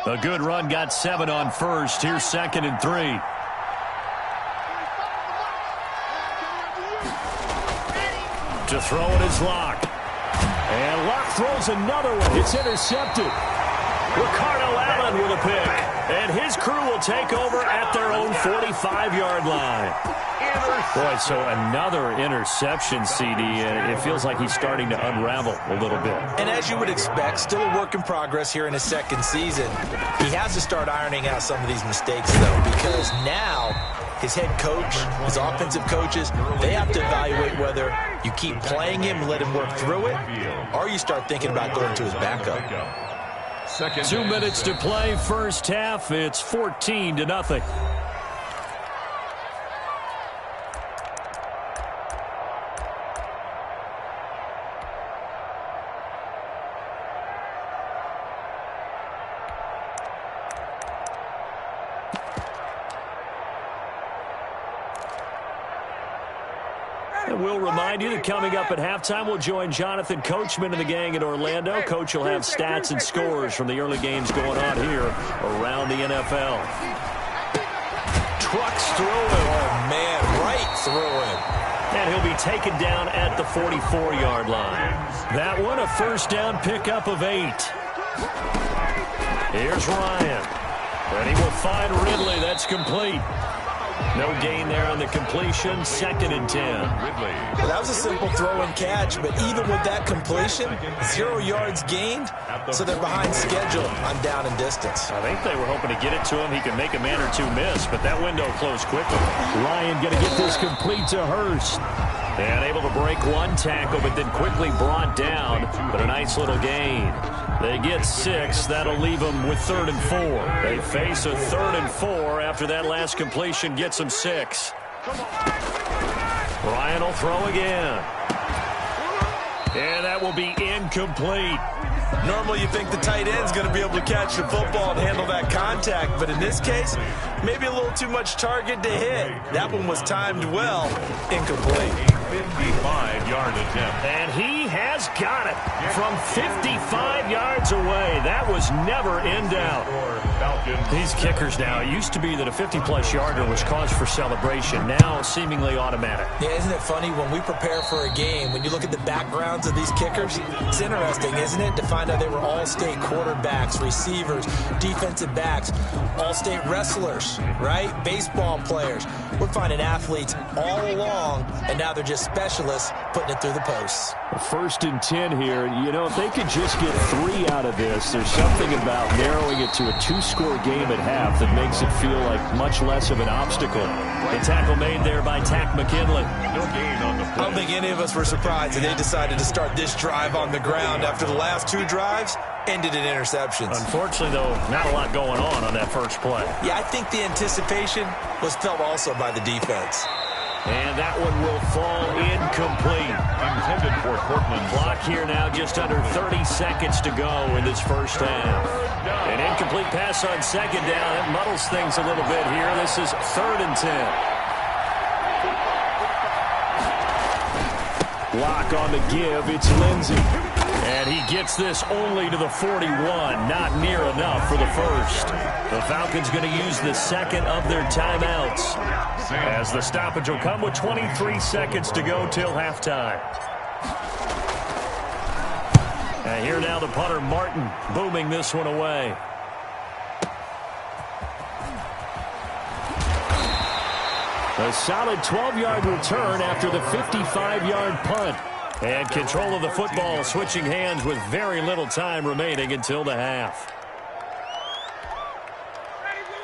A good run got 7 on first. Here's 2nd and 3. To throw it is Locke. And Locke throws another one. It's intercepted. Ricardo Allen with a pick. And his crew will take over at their own 45-yard line. Boy, so another interception, CD, and it feels like he's starting to unravel a little bit. And as you would expect, still a work in progress here in his 2nd season. He has to start ironing out some of these mistakes, though, because now his head coach, his offensive coaches, they have to evaluate whether you keep playing him and let him work through it, or you start thinking about going to his backup. 2 minutes to play, first half. It's 14-0. And we'll remind you that coming up at halftime, we'll join Jonathan Coachman and the gang in Orlando. Coach will have stats and scores from the early games going on here around the NFL. Trucks through him. Oh, man, right through him. And he'll be taken down at the 44-yard line. That one, a first down pickup of 8. Here's Ryan. And he will find Ridley. That's complete. No gain there on the completion. 2nd and 10. Well, that was a simple throw and catch, but even with that completion, 0 yards gained, so they're behind schedule on down and distance. I think they were hoping to get it to him. He could make a man or two miss, but that window closed quickly. Ryan going to get this complete to Hurst. And able to break one tackle, but then quickly brought down. But a nice little gain. They get 6. That'll leave them with 3rd and 4. They face a 3rd and 4 after that last completion gets them 6. Ryan will throw again. And that will be incomplete. Normally you think the tight end's going to be able to catch the football and handle that contact, but in this case, maybe a little too much target to hit. That one was timed well. Incomplete. 55-yard attempt. And he has got it from 55 yards away. That was never in doubt. These kickers now, it used to be that a 50-plus yarder was cause for celebration. Now seemingly automatic. Yeah, isn't it funny when we prepare for a game, when you look at the backgrounds of these kickers, it's interesting, isn't it, to find out they were all-state quarterbacks, receivers, defensive backs, all-state wrestlers, right? Baseball players. We're finding athletes all along, and now they're just specialists putting it through the posts. 1st and 10 here. You know, if they could just get 3 out of this, there's something about narrowing it to a 2-score game at half that makes it feel like much less of an obstacle. The tackle made there by Tack McKinley. No gain on the play. I don't think any of us were surprised that they decided to start this drive on the ground after the last 2 drives ended in interceptions. Unfortunately, though, not a lot going on that first play. Yeah, I think the anticipation was felt also by the defense. And that one will fall incomplete. Intended for Portland. Clock here now, just under 30 seconds to go in this first half. An incomplete pass on 2nd down. That muddles things a little bit here. This is 3rd and 10. Lock on the give. It's Lindsey. And he gets this only to the 41. Not near enough for the first. The Falcons going to use the 2nd of their timeouts, as the stoppage will come with 23 seconds to go till halftime. And here now the punter, Martin, booming this one away. A solid 12-yard return after the 55-yard punt. And control of the football switching hands with very little time remaining until the half.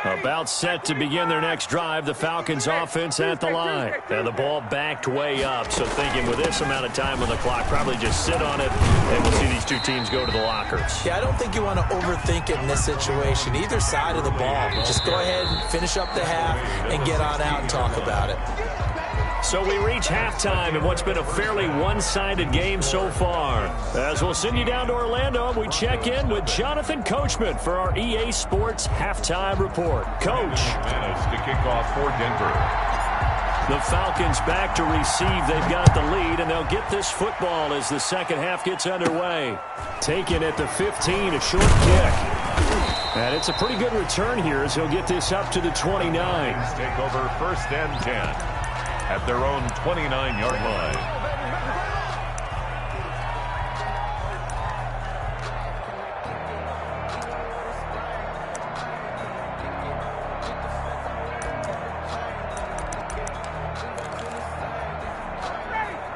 About set to begin their next drive, the Falcons offense at the line. And the ball backed way up, so thinking with this amount of time on the clock, probably just sit on it, and we'll see these two teams go to the lockers. Yeah, I don't think you want to overthink it in this situation, either side of the ball. Just go ahead and finish up the half and get on out and talk about it. So we reach halftime in what's been a fairly one-sided game so far. As we'll send you down to Orlando, we check in with Jonathan Coachman for our EA Sports Halftime Report. Coach. Minutes to kick off for Denver. The Falcons back to receive. They've got the lead, and they'll get this football as the second half gets underway. Taken at the 15, a short kick. And it's a pretty good return here as he'll get this up to the 29. Take over 1st and 10 at their own 29-yard line.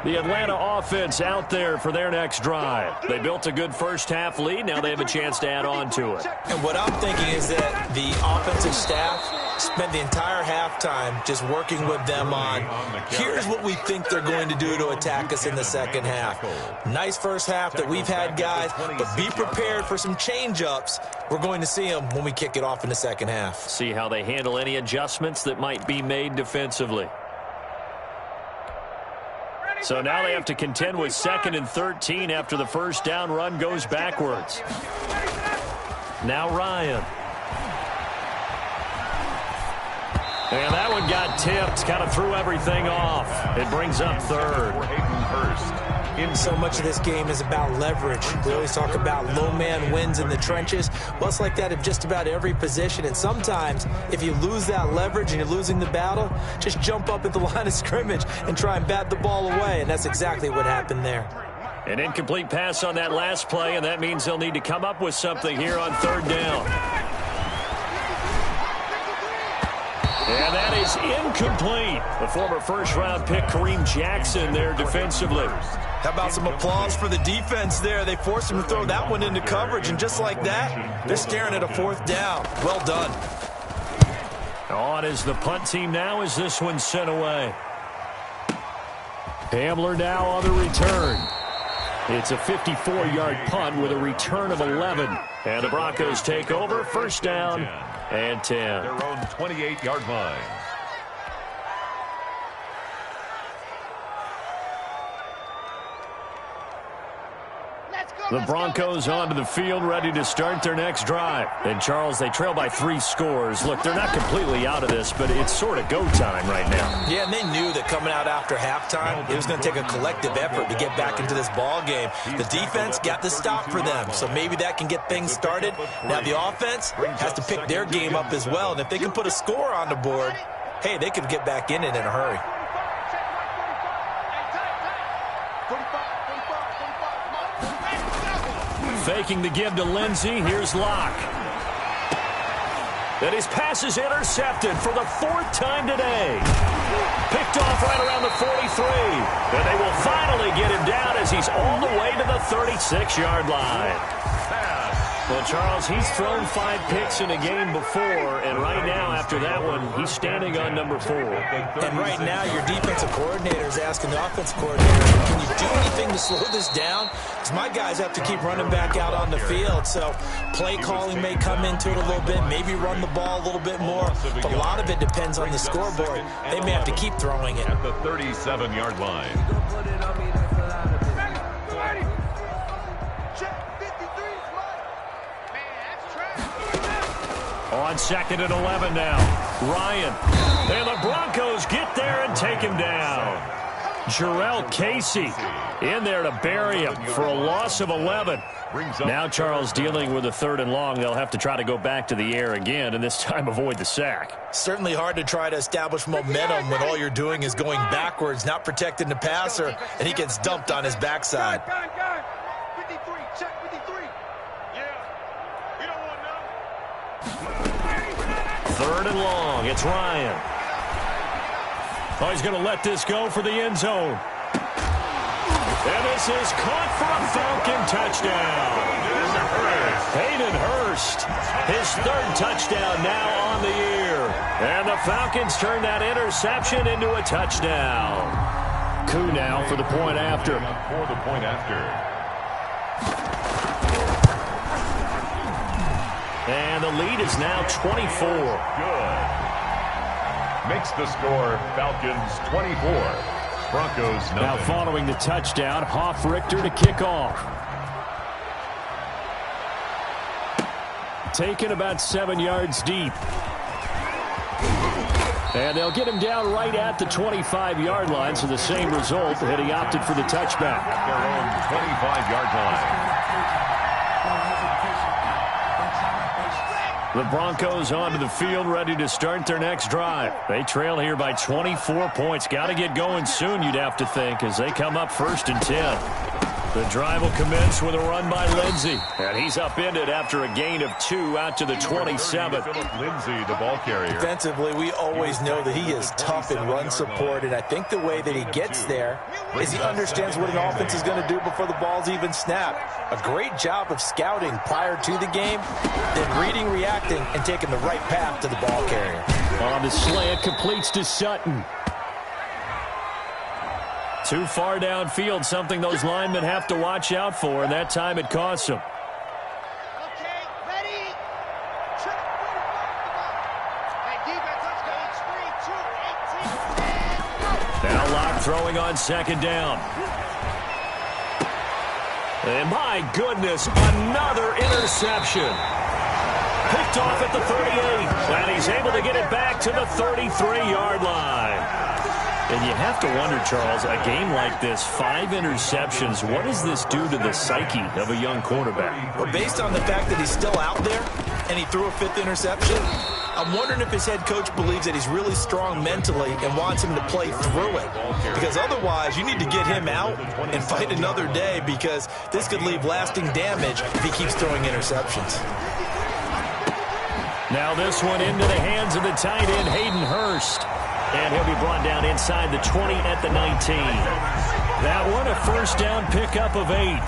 The Atlanta offense out there for their next drive. They built a good first-half lead. Now they have a chance to add on to it. And what I'm thinking is that the offensive staff spent the entire halftime just working with them on, here's what we think they're going to do to attack us in the second half. Nice first half that we've had, guys, but be prepared for some change-ups. We're going to see them when we kick it off in the second half. See how they handle any adjustments that might be made defensively. So now they have to contend with 2nd and 13 after the first down run goes backwards. Now Ryan. And that one got tipped, kind of threw everything off. It brings up 3rd. So much of this game is about leverage. We always talk about low man wins in the trenches. Well, it's like that in just about every position. And sometimes, if you lose that leverage and you're losing the battle, just jump up at the line of scrimmage and try and bat the ball away. And that's exactly what happened there. An incomplete pass on that last play, and that means they'll need to come up with something here on 3rd down. And that is incomplete. The former first-round pick, Kareem Jackson, there defensively. How about some applause for the defense there? They forced him to throw that one into coverage, and just like that, they're staring at a 4th down. Well done. On is the punt team now as this one's sent away. Hamler now on the return. It's a 54-yard punt with a return of 11. And the Broncos take over, 1st down and 10. Their own 28-yard line. The Broncos onto the field, ready to start their next drive. And, Charles, they trail by 3 scores. Look, they're not completely out of this, but it's sort of go time right now. Yeah, and they knew that coming out after halftime, it was going to take a collective effort to get back into this ball game. The defense got the stop for them, so maybe that can get things started. Now the offense has to pick their game up as well, and if they can put a score on the board, hey, they could get back in it in a hurry. Faking the give to Lindsey. Here's Locke. And his pass is intercepted for the 4th time today. Picked off right around the 43. And they will finally get him down as he's all the way to the 36-yard line. Well, Charles, he's thrown 5 picks in a game before, and right now, after that one, he's standing on number 4. And right now, your defensive coordinator is asking the offensive coordinator, can you do anything to slow this down? Because my guys have to keep running back out on the field, so play calling may come into it a little bit, maybe run the ball a little bit more, but a lot of it depends on the scoreboard. They may have to keep throwing it. At the 37-yard line. On 2nd and 11 now. Ryan. And the Broncos get there and take him down. Jarrell Casey in there to bury him for a loss of 11. Now Charles dealing with a 3rd and long. They'll have to try to go back to the air again, and this time avoid the sack. Certainly hard to try to establish momentum when all you're doing is going backwards, not protecting the passer, and he gets dumped on his backside. 3rd and long. It's Ryan. Oh, he's going to let this go for the end zone. And this is caught for a Falcon touchdown. Hayden Hurst, his 3rd touchdown now on the year. And the Falcons turn that interception into a touchdown. Coup now for the point after. And the lead is now 24. Good. Makes the score Falcons 24. Broncos nothing. Now following the touchdown, Hoff-Richter to kick off. Taken about 7 yards deep. And they'll get him down right at the 25-yard line, so the same result, and he opted for the touchback. Their own 25-yard line. The Broncos onto the field, ready to start their next drive. They trail here by 24 points. Got to get going soon, you'd have to think, as they come up 1st and 10. The drive will commence with a run by Lindsey. And he's upended after a gain of 2 out to the 27. Philip Lindsey, the ball carrier. Defensively, we always know that he is tough in run support, and I think the way that he gets there is he understands what an offense is going to do before the ball's even snapped. A great job of scouting prior to the game, then reading, reacting, and taking the right path to the ball carrier. On the slant, completes to Sutton. Too far downfield, something those linemen have to watch out for, and that time it costs them. Okay, ready. Check. Hey, defense, let's go. 3, 2, 18, 10, go. Now Locke throwing on 2nd down. And my goodness, another interception. Picked off at the 38, and he's able to get it back to the 33-yard line. And you have to wonder, Charles, a game like this, 5 interceptions, what does this do to the psyche of a young quarterback? Well, based on the fact that he's still out there and he threw a 5th interception, I'm wondering if his head coach believes that he's really strong mentally and wants him to play through it. Because otherwise, you need to get him out and fight another day, because this could leave lasting damage if he keeps throwing interceptions. Now this one into the hands of the tight end, Hayden Hurst. And he'll be brought down inside the 20 at the 19. That one a 1st down pickup of 8.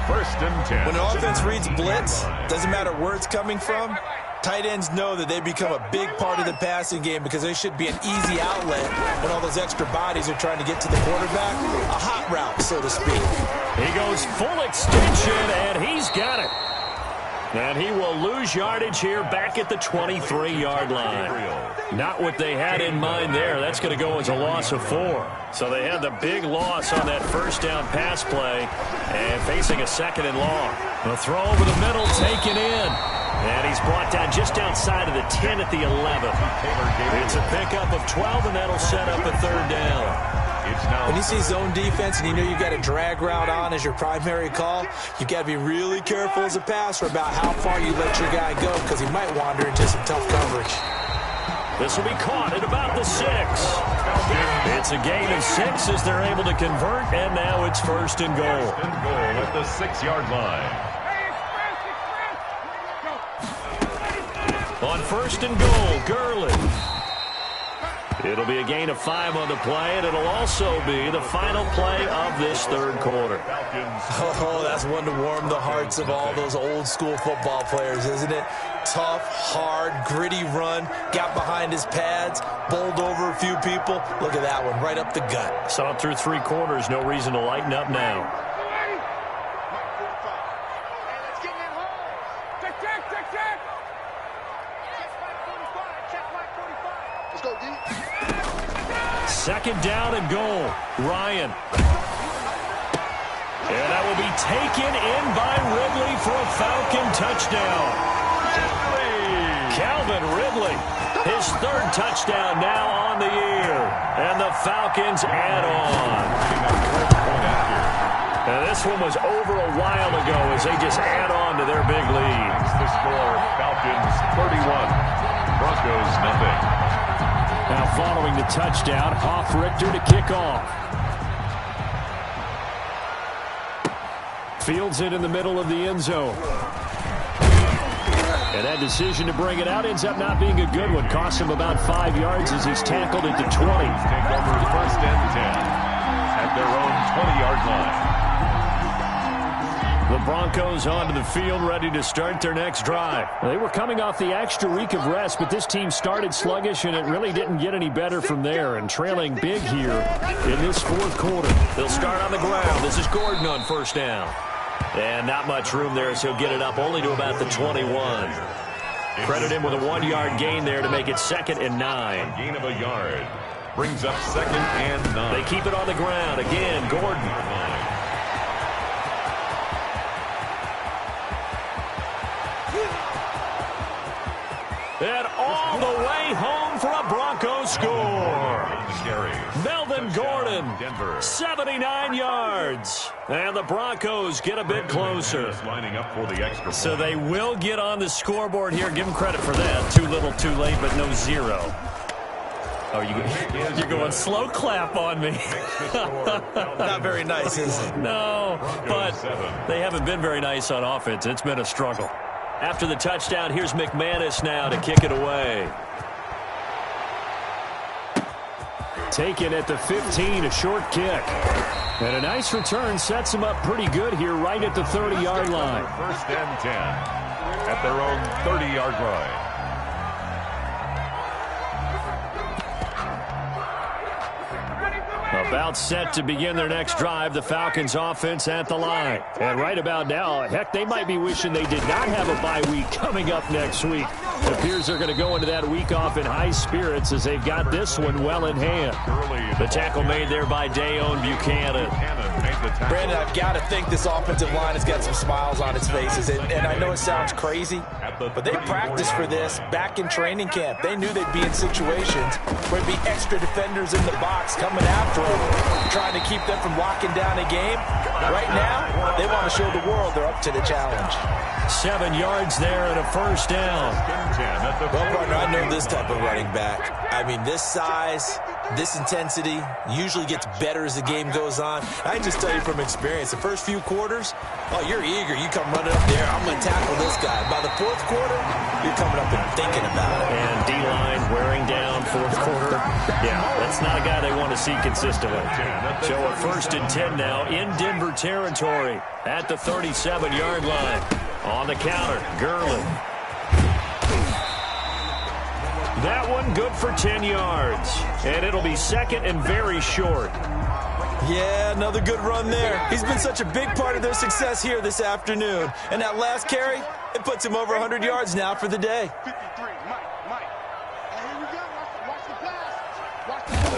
1st and 10. When an offense reads blitz, doesn't matter where it's coming from, tight ends know that they become a big part of the passing game, because they should be an easy outlet when all those extra bodies are trying to get to the quarterback. A hot route, so to speak. He goes full extension, and he's got it. And he will lose yardage here back at the 23-yard line. Not what they had in mind there. That's going to go as a loss of 4. So they had the big loss on that 1st down pass play, and facing a 2nd and long. The throw over the middle taken in. And he's brought down just outside of the 10 at the 11. It's a pickup of 12, and that'll set up a 3rd down. When you see zone defense and you know you've got a drag route on as your primary call, you've got to be really careful as a passer about how far you let your guy go, because he might wander into some tough coverage. This will be caught at about the 6. It's a gain of 6 as they're able to convert, and now it's 1st and goal. 1st and goal at the 6-yard line. On 1st and goal, Gurley. It'll be a gain of 5 on the play, and it'll also be the final play of this 3rd quarter. Oh, that's one to warm the hearts of all those old-school football players, isn't it? Tough, hard, gritty run, got behind his pads, bowled over a few people. Look at that one, right up the gut. Saw it through 3 quarters, no reason to lighten up now. Second down and goal. Ryan. And that will be taken in by Ridley for a Falcon touchdown. Calvin Ridley, his 3rd touchdown now on the year. And the Falcons add on. And this one was over a while ago as they just add on to their big lead. The score, Falcons 31, Broncos nothing. Now following the touchdown, Hoff-Richter to kick off. Fields it in the middle of the end zone. And that decision to bring it out ends up not being a good one. Costs him about 5 yards as he's tackled at the 20. Take over 1st and 10 at their own 20-yard line. The Broncos onto the field, ready to start their next drive. They were coming off the extra week of rest, but this team started sluggish, and it really didn't get any better from there, and trailing big here in this 4th quarter. They'll start on the ground. This is Gordon on 1st down. And not much room there, so he'll get it up only to about the 21. Credit him with a 1-yard gain there to make it 2nd and 9. A gain of a yard brings up 2nd and 9. They keep it on the ground. Again, Gordon. And all the way home for a Broncos score. Melvin Gordon, 79 yards. And the Broncos get a bit closer. So they will get on the scoreboard here. Give them credit for that. Too little, too late, but no zero. Oh, you're going slow clap on me. Not very nice, is it? No, but they haven't been very nice on offense. It's been a struggle. After the touchdown, here's McManus now to kick it away. Taken at the 15, a short kick. And a nice return sets them up pretty good here right at the 30-yard line. First and 10 at their own 30-yard line. About set to begin their next drive, the Falcons offense at the line. And right about now, heck, they might be wishing they did not have a bye week coming up next week. It appears they're going to go into that week off in high spirits as they've got this one well in hand. The tackle made there by Dayon Buchanan. Brandon, I've got to think this offensive line has got some smiles on its faces. And I know it sounds crazy, but they practiced for this back in training camp. They knew they'd be in situations where there'd be extra defenders in the box coming after them, trying to keep them from locking down a game. Right now, they want to show the world they're up to the challenge. 7 yards there and a first down. Well, partner, I know this type of running back. I mean, this size, this intensity usually gets better as the game goes on. I can just tell you from experience, the first few quarters, oh, you're eager. You come running up there, I'm going to tackle this guy. By the fourth quarter, you're coming up and thinking about it. And D-line wearing down fourth quarter. Yeah, that's not a guy they want to see consistently. So a first and 10 now in Denver territory at the 37-yard line. On the counter, Gurley. That one good for 10 yards. And it'll be second and very short. Yeah, another good run there. He's been such a big part of their success here this afternoon. And that last carry, it puts him over 100 yards now for the day. 53, Mike. Here we go. Watch the pass.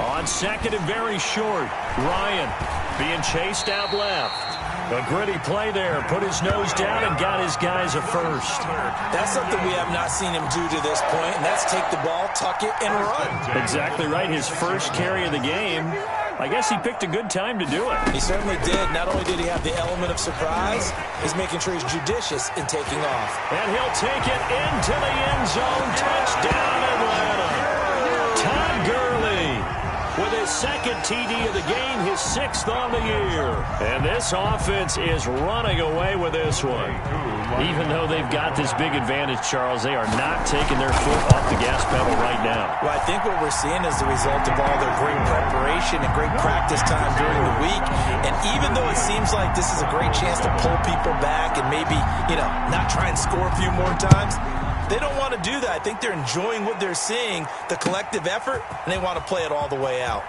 On second and very short, Ryan being chased out left. A gritty play there, put his nose down and got his guys a first. That's something we have not seen him do to this point, and that's take the ball, tuck it, and run. Exactly right, his first carry of the game. I guess he picked a good time to do it. He certainly did. Not only did he have the element of surprise, he's making sure he's judicious in taking off. And he'll take it into the end zone. Touchdown, Atlanta. Todd Gurley with his second TD of the game, his 6th on the year. And this offense is running away with this one. Even though they've got this big advantage, Charles, they are not taking their foot off the gas pedal right now. Well, I think what we're seeing is the result of all their great preparation and great practice time during the week. And even though it seems like this is a great chance to pull people back and maybe, not try and score a few more times, they don't want to do that. I think they're enjoying what they're seeing, the collective effort, and they want to play it all the way out.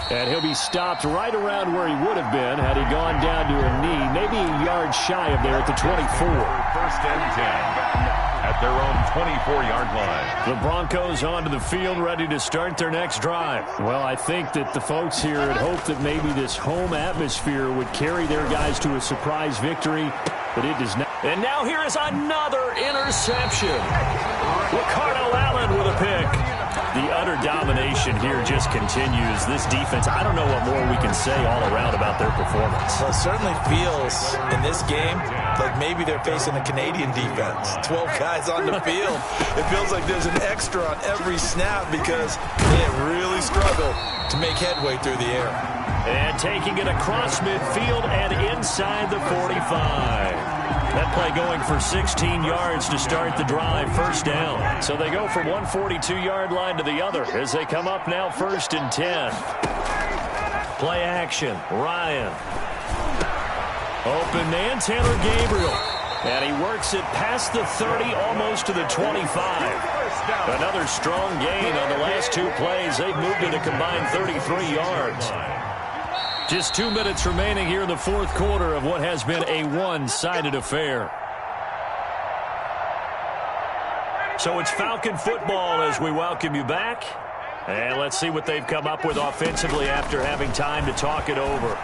And he'll be stopped right around where he would have been had he gone down to a knee, maybe a yard shy of there at the 24. First and 10 at their own 24-yard line. The Broncos onto the field, ready to start their next drive. Well, I think that the folks here had hoped that maybe this home atmosphere would carry their guys to a surprise victory, but it does not. And now here is another interception. Ricardo Allen with a pick. The utter domination here just continues. This defense, I don't know what more we can say all around about their performance. Well, it certainly feels in this game like maybe they're facing a Canadian defense. 12 guys on the field. It feels like there's an extra on every snap because they have really struggled to make headway through the air. And taking it across midfield and inside the 45. That play going for 16 yards to start the drive, first down. So they go from one 42-yard line to the other as they come up now first and 10. Play action, Ryan. Open man, Taylor Gabriel. And he works it past the 30, almost to the 25. Another strong gain on the last 2 plays. They've moved it a combined 33 yards. Just 2 minutes remaining here in the fourth quarter of what has been a one-sided affair. So it's Falcon football as we welcome you back. And let's see what they've come up with offensively after having time to talk it over.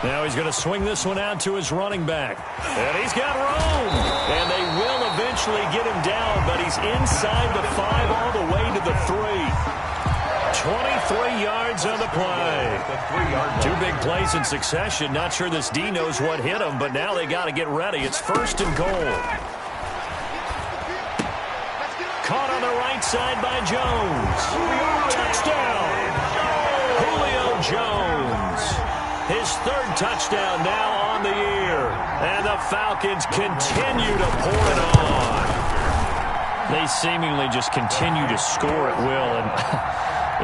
Now he's going to swing this one out to his running back. And he's got room. And they will eventually get him down, but he's inside the 5 all the way to the 3. 23 yards on the play. 2 big plays in succession. Not sure this D knows what hit him, but now they got to get ready. It's 1st and goal. Caught on the right side by Jones. Touchdown. Julio Jones. His 3rd touchdown now on the year. And the Falcons continue to pour it on. They seemingly just continue to score at will. And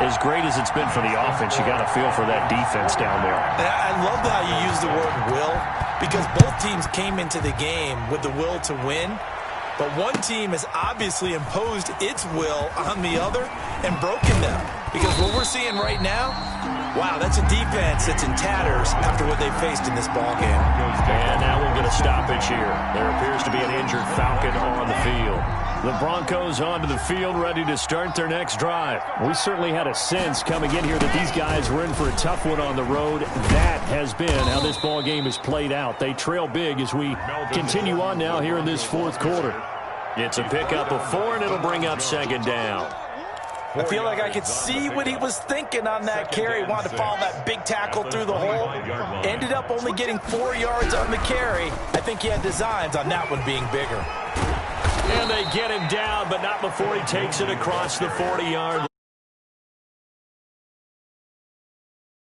as great as it's been for the offense, you got to feel for that defense down there. I love how you use the word will, because both teams came into the game with the will to win. But one team has obviously imposed its will on the other and broken them. Because what we're seeing right now, wow, that's a defense that's in tatters after what they faced in this ballgame. And now we'll get a stoppage here. There appears to be an injured Falcon on the field. The Broncos onto the field, ready to start their next drive. We certainly had a sense coming in here that these guys were in for a tough one on the road. That has been how this ball game is played out. They trail big as we continue on now here in this 4th quarter. It's a pickup of 4, and it'll bring up 2nd down. I feel like I could see what he was thinking on that carry. Wanted to follow that big tackle through the hole. Ended up only getting 4 yards on the carry. I think he had designs on that one being bigger. And they get him down, but not before he takes it across the 40-yard line.